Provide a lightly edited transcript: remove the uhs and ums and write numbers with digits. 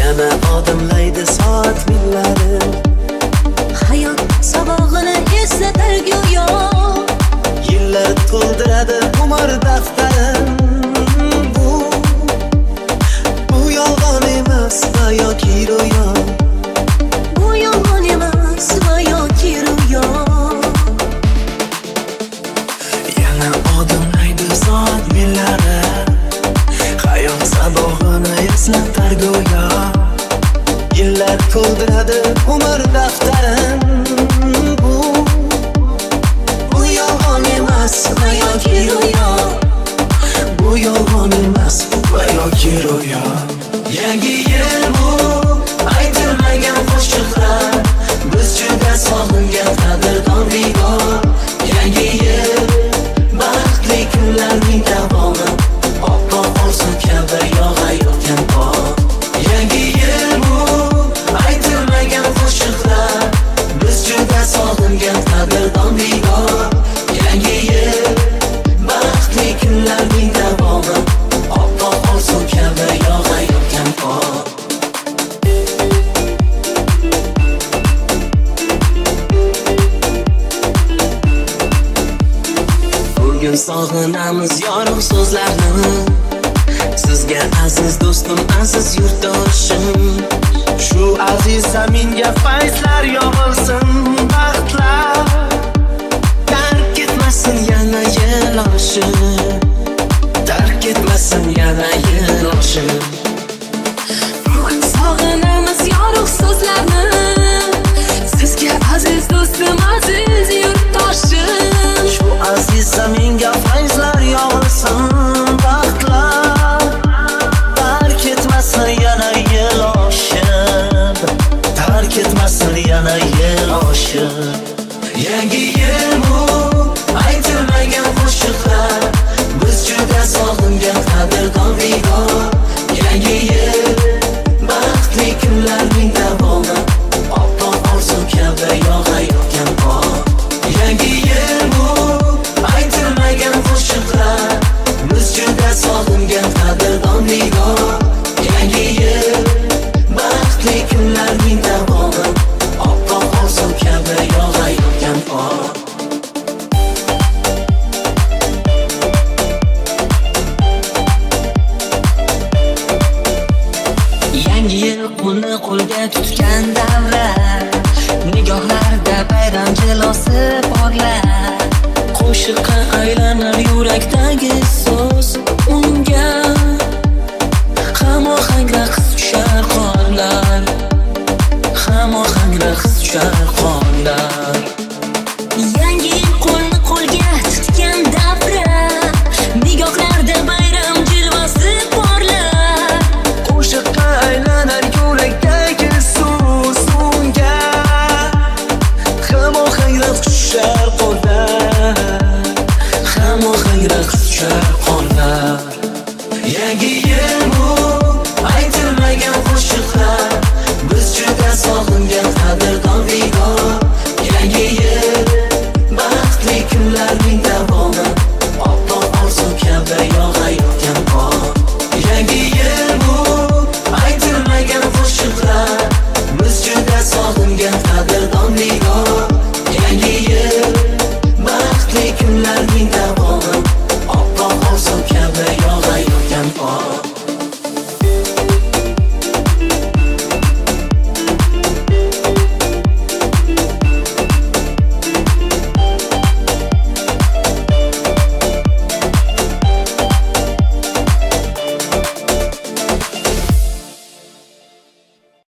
yana odimlaydi soat millari. Hayot sabog'ini eslatar go'yo, Yillar to'ldiradi umr daftarin. Bu yolg'on emas va yoki ro'yo. bu yolg'on emas va yoki ro'yo. Yana odimlaydi soat millari. Hayot sabog'ini eslatar go'yo. Yillar to'ldiradi umr daftarin. Bu yolg'on emas va yoki ro'yo. Bu yolg'on emas va yoki ro'yo. Yangi yil bu aytilmagan qo'shiqlar, biz juda sog'ingan qadrdon diyor. Yangi yil baxtli kunlarning davomi, oppoq olsin kabi yog'ayotgan qor. Yangi yil bu aytilmagan qo'shiqlar, biz juda sog'ingan qadrdon diyor. Yangi yil baxtli kunlarning davomi, oppoq olsin kabi yog'ayotgan qor. Bugun sog'inamiz yorug' so'zlarni, sizga aziz do'stim, aziz yurtdoshim. Shu aziz zaminga fayzlar yog'ilsin, baxtlar tark etmasin yana yil oshib, tark etmasin yana yil oshib. Sog'inamiz yorug' so'zlarni, sizga aziz do'stim, aziz yurtdoshim. Shu aziz zaminga fayzlar yog'ilsin, baxtlar tark etmasin yana yil oshib, tark etmasin yana yil oshib. Yangi yil bu aytilmagan qo'shiqlar, biz juda sog'ingan qadrdon diyor. Yangi yil baxtli kunlarning davomi, oppoq olsin kabi yog'ayotgan qor. Yangi yil bu aytilmagan qo'shiqlar, biz juda sog'ingan qadrdon diyor. Yangi yil baxtli kunlarning davomi, oppoq olsin kabi yog'ayotgan qor. Yangi yil qo'lni qo'lga tutgan davr, nigohlarda bayram jilosi porlar. Qo'shiqqa aylanar yurakdagi so'z, unga hamohang